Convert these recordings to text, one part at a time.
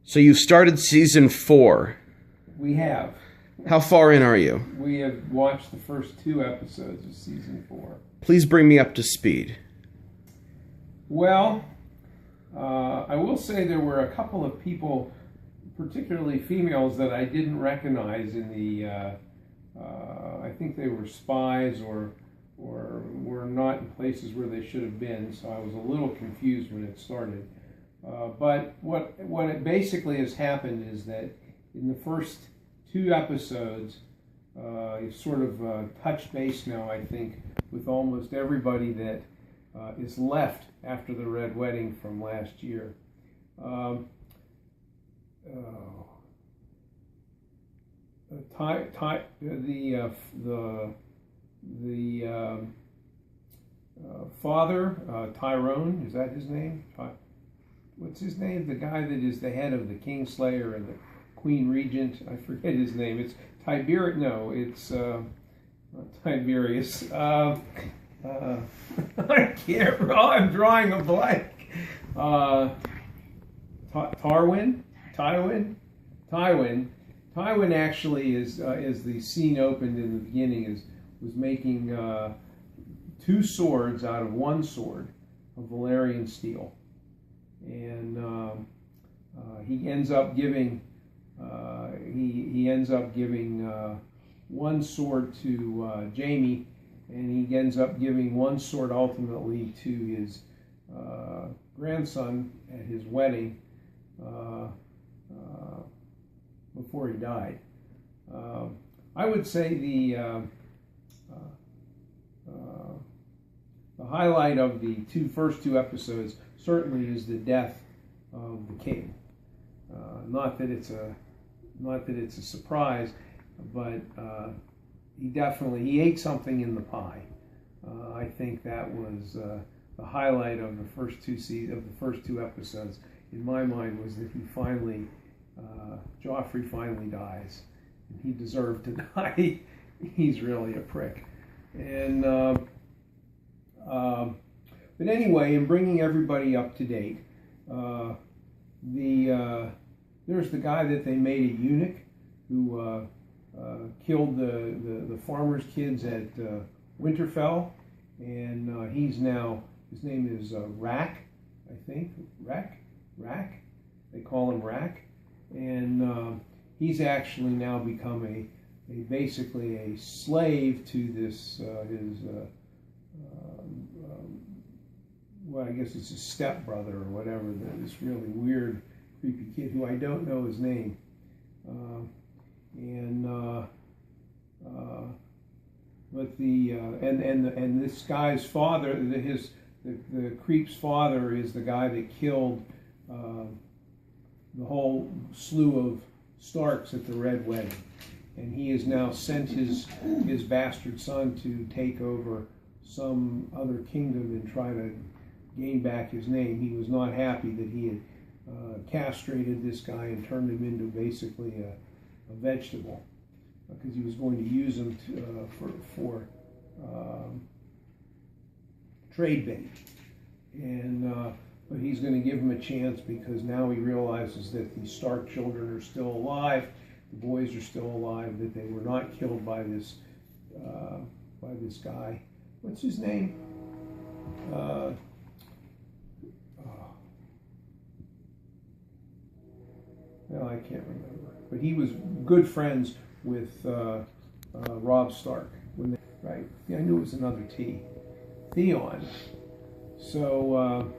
So you've started season 4. We have. How far in are you? We have watched the first 2 episodes of season 4. Please bring me up to speed. Well, I will say there were a couple of people, particularly females, that I didn't recognize in the, I think they were spies or were not in places where they should have been, so I was a little confused when it started. But what it basically has happened is that in the first 2 episodes, you've sort of touched base now, I think, with almost everybody that is left after the Red Wedding from last year. Father, Tyrone, is that his name? What's his name? The guy that is the head of the Kingslayer and the Queen Regent. I forget his name. It's Tiberius. No, it's not Tiberius. I can't. I'm drawing a blank. Tywin actually is the scene opened in the beginning was making 2 swords out of 1 sword of Valyrian steel, and he ends up giving 1 sword to Jaime, and he ends up giving 1 sword ultimately to his grandson at his wedding before he died. I would say the highlight of the first two episodes certainly is the death of the king. Not that it's a surprise, but he ate something in the pie. I think that was the highlight of the first 2 episodes. In my mind, was that Joffrey finally dies, and he deserved to die. He's really a prick, and but anyway, in bringing everybody up to date, there's the guy that they made a eunuch who killed the farmers' kids at Winterfell, and he's now, his name is Rack, I think. Rack. They call him Rack, and he's actually now become basically a slave to this well, I guess it's his stepbrother or whatever. This really weird, creepy kid who I don't know his name, and this guy's father, the creep's father, is the guy that killed the whole slew of Starks at the Red Wedding, and he has now sent his bastard son to take over some other kingdom and try to gain back his name. He was not happy that he had castrated this guy and turned him into basically a vegetable, because he was going to use him for trade bait, and but he's going to give him a chance because now he realizes that the Stark children are still alive, the boys are still alive, that they were not killed by this guy. What's his name? Well, I can't remember. But he was good friends with Robb Stark. Right? Yeah, I knew it was another T. Theon. So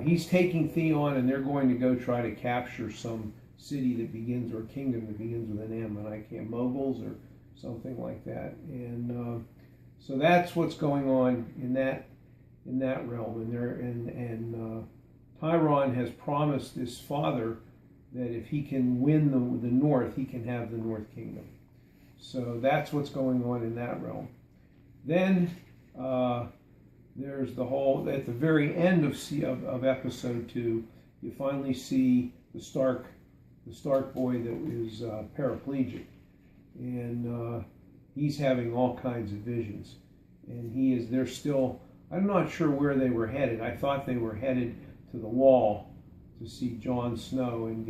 he's taking Theon, and they're going to go try to capture some city that begins, or kingdom that begins with an M, and I can't, Moguls or something like that. And so that's what's going on in that realm. And Tyrion has promised his father that if he can win the North, he can have the North Kingdom. So that's what's going on in that realm. Then there's the whole, at the very end of episode 2, you finally see the Stark boy that is paraplegic, and he's having all kinds of visions, and they're still, I'm not sure where they were headed. I thought they were headed to the wall to see Jon Snow and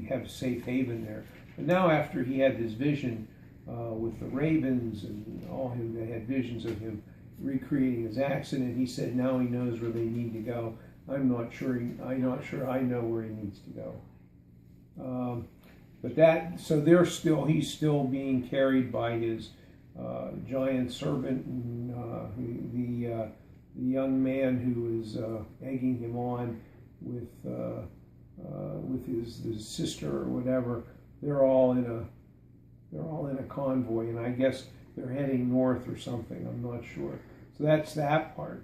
have safe haven there. But now, after he had this vision with the ravens and all him, they had visions of him recreating his accident. He said now he knows where they need to go. I'm not sure I know where he needs to go. He's still being carried by his giant servant, and the young man who is egging him on with his sister or whatever. They're all in a convoy, and I guess they're heading north or something. I'm not sure. So that's that part.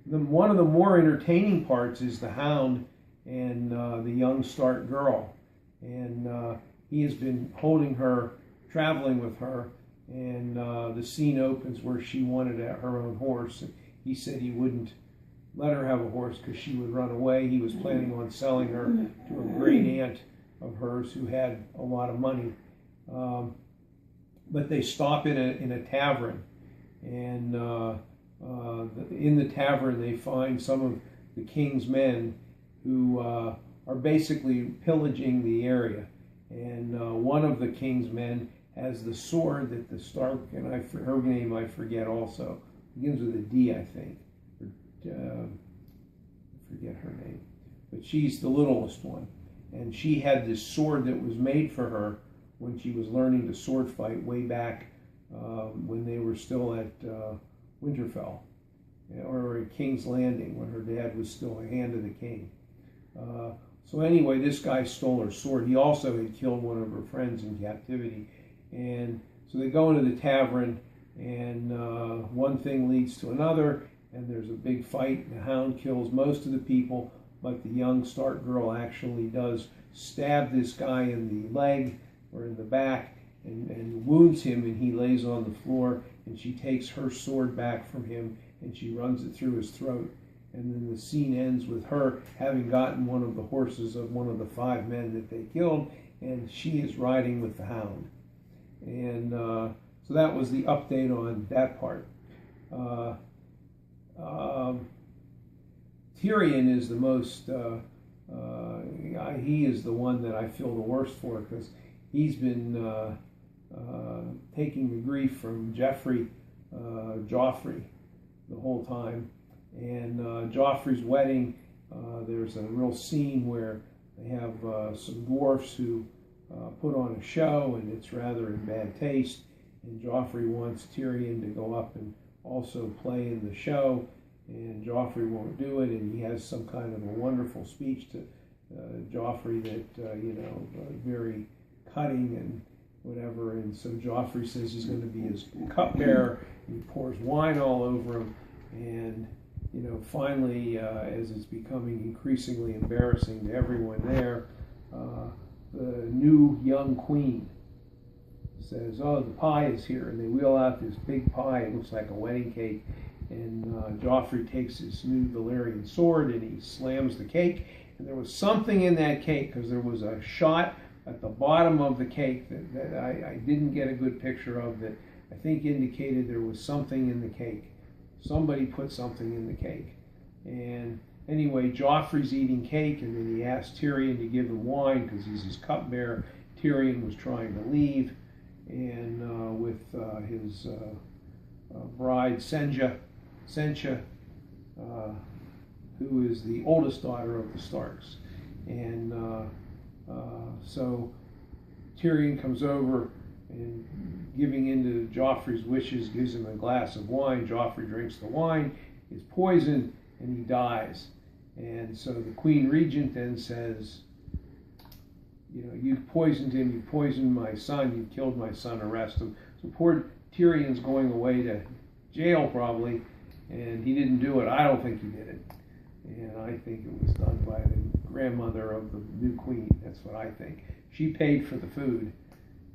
One of the more entertaining parts is the Hound and the young Stark girl, and he has been holding her, traveling with her, and the scene opens where she wanted her own horse, and he said he wouldn't let her have a horse because she would run away. He was planning on selling her to a great aunt of hers who had a lot of money. But they stop in a tavern, and in the tavern they find some of the king's men who are basically pillaging the area. And one of the king's men has the sword that the Stark, and her name I forget also, begins with a D, I think. I forget her name, but she's the littlest one, and she had this sword that was made for her when she was learning to sword fight way back when they were still at Winterfell, or at King's Landing, when her dad was still a hand of the king. So anyway, this guy stole her sword. He also had killed one of her friends in captivity, and so they go into the tavern, and one thing leads to another, and there's a big fight. The Hound kills most of the people, but the young Stark girl actually does stab this guy in the leg or in the back and wounds him, and he lays on the floor, and she takes her sword back from him and she runs it through his throat. And then the scene ends with her having gotten one of the horses of one of the 5 men that they killed, and she is riding with the Hound. And so that was the update on that part. Tyrion is the most, he is the one that I feel the worst for, because he's been taking the grief from Joffrey the whole time. And Joffrey's wedding, there's a real scene where they have some dwarfs who put on a show, and it's rather in bad taste. And Joffrey wants Tyrion to go up and also play in the show, and Joffrey won't do it, and he has some kind of a wonderful speech to Joffrey that, very cutting and whatever. And so Joffrey says he's going to be his cupbearer, and he pours wine all over him. And finally, as it's becoming increasingly embarrassing to everyone there, the new young queen says, "Oh, the pie is here," and they wheel out this big pie. It looks like a wedding cake, and Joffrey takes his new Valyrian sword and he slams the cake. And there was something in that cake, because there was a shot at the bottom of the cake that I didn't get a good picture of, that I think indicated there was something in the cake. Somebody put something in the cake. And anyway, Joffrey's eating cake, and then he asked Tyrion to give him wine because he's his cupbearer. Tyrion was trying to leave, and with his bride Senja, who is the oldest daughter of the Starks. And so Tyrion comes over, and giving in to Joffrey's wishes, gives him a glass of wine. Joffrey drinks the wine, is poisoned, and he dies. And so the Queen Regent then says, you've poisoned him, you've poisoned my son, you've killed my son, arrest him. So poor Tyrion's going away to jail probably, and he didn't do it. I don't think he did it. And I think it was done by the grandmother of the new queen. That's what I think. She paid for the food,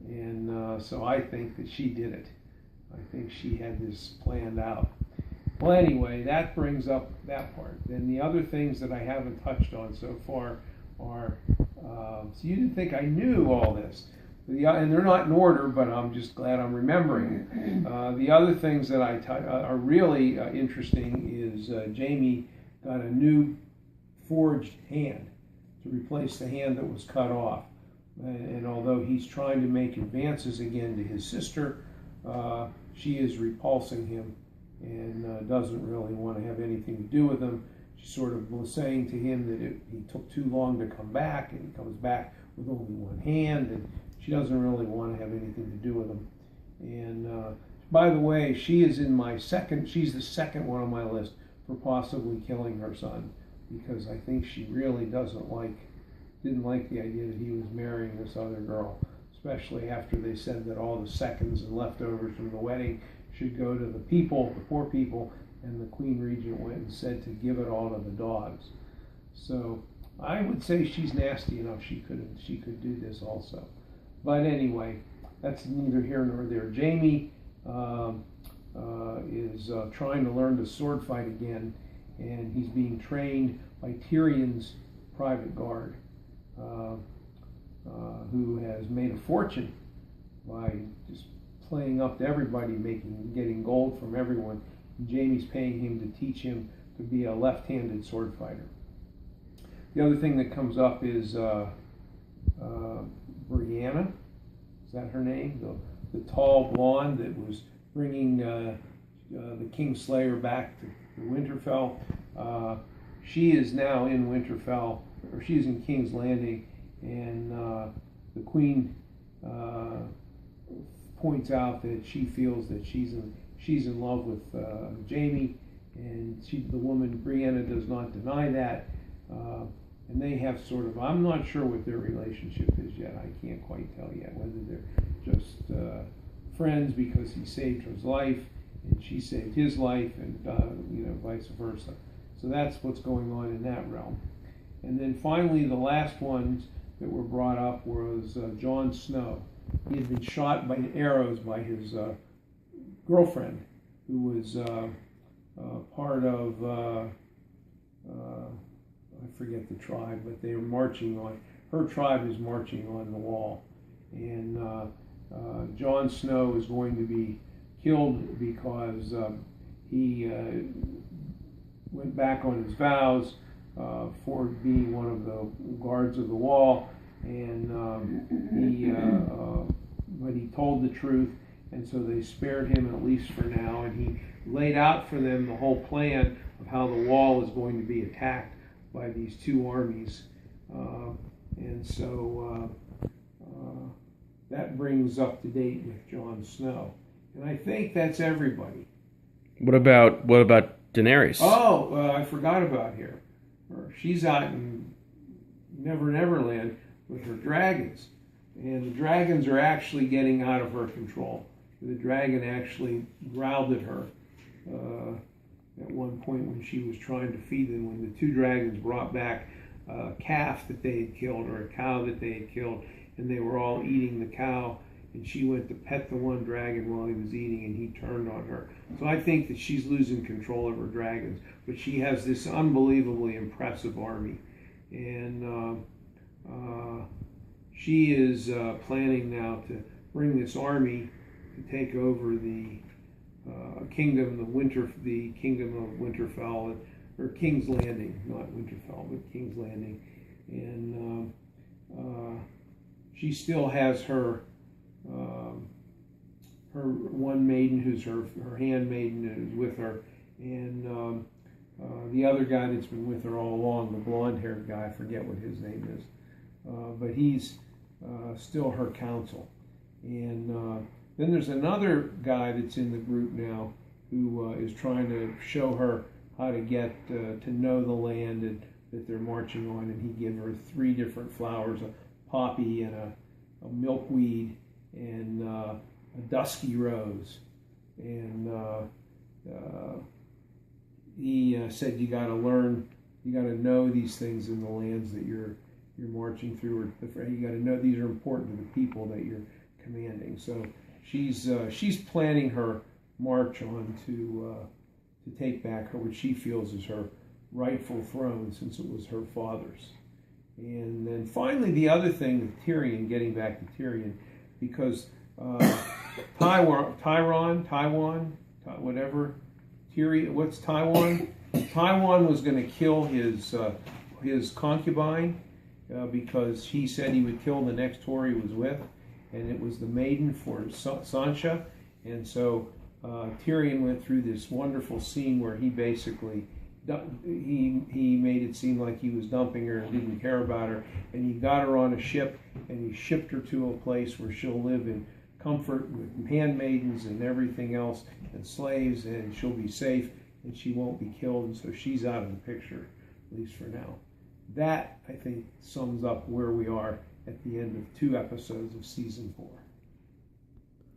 and so I think that she did it. I think she had this planned out. Well, anyway, that brings up that part. Then the other things that I haven't touched on so far are, so you didn't think I knew all this. And they're not in order, but I'm just glad I'm remembering it. The other things that are really interesting is Jaime got a new forged hand. to replace the hand that was cut off. And although he's trying to make advances again to his sister, she is repulsing him and doesn't really want to have anything to do with him. She sort of was saying to him that he took too long to come back, and he comes back with only one hand, and she doesn't really want to have anything to do with him. And by the way, she's the second one on my list for possibly killing her son, because I think she really didn't like the idea that he was marrying this other girl, especially after they said that all the seconds and leftovers from the wedding should go to the people, the poor people, and the Queen Regent went and said to give it all to the dogs. So I would say she's nasty enough she could do this also. But anyway, that's neither here nor there. Jaime is trying to learn to sword fight again, and he's being trained by Tyrion's private guard, who has made a fortune by just playing up to everybody, getting gold from everyone. And Jaime's paying him to teach him to be a left-handed sword fighter. The other thing that comes up is Brianna. Is that her name? The tall blonde that was bringing the Kingslayer back to Winterfell. She is now in Winterfell, or she's in King's Landing, and the Queen points out that she feels that she's in love with Jaime, and the woman Brianna does not deny that. And they have sort of, I'm not sure what their relationship is yet. I can't quite tell yet whether they're just friends because he saved her life and she saved his life, and vice versa. So that's what's going on in that realm. And then finally, the last ones that were brought up was Jon Snow. He had been shot by arrows by his girlfriend, who was part of I forget the tribe, but they were marching on, her tribe is marching on the wall. And Jon Snow is going to be killed because he went back on his vows for being one of the guards of the wall, and but he told the truth, and so they spared him at least for now, and he laid out for them the whole plan of how the wall is going to be attacked by these two armies, and so that brings up to date with Jon Snow, and I think that's everybody. What about Daenerys? Oh, I forgot about her. She's out in Neverland with her dragons, and the dragons are actually getting out of her control. The dragon actually growled at her at one point when she was trying to feed them, when the two dragons brought back a calf that they had killed, or a cow that they had killed, and they were all eating the cow, and she went to pet the one dragon while he was eating, and he turned on her. So I think that she's losing control of her dragons, but she has this unbelievably impressive army, and she is planning now to bring this army to take over the kingdom of Winterfell, or King's Landing, not Winterfell, but King's Landing, and she still has her one maiden who's her handmaiden who's with her, and the other guy that's been with her all along, the blonde-haired guy, I forget what his name is, but he's still her counsel. And then there's another guy that's in the group now who is trying to show her how to get to know the land that they're marching on, and he gave her 3 different flowers, a poppy and a milkweed and a dusky rose, and he said you got to learn, you got to know these things in the lands that you're marching through, or you got to know these are important to the people that you're commanding. So she's planning her march on to take back what she feels is her rightful throne, since it was her father's. And then finally, the other thing with Tyrion, getting back to Tyrion, because Tywon, whatever, Tyrion, what's Tywon? Tywon was going to kill his concubine, because he said he would kill the next whore he was with, and it was the maiden for Sancha. And so Tyrion went through this wonderful scene where he basically he made it seem like he was dumping her and didn't care about her, and he got her on a ship and he shipped her to a place where she'll live in comfort with handmaidens and everything else and slaves, and she'll be safe and she won't be killed, and so she's out of the picture, at least for now. That, I think, sums up where we are at the end of 2 episodes of season 4.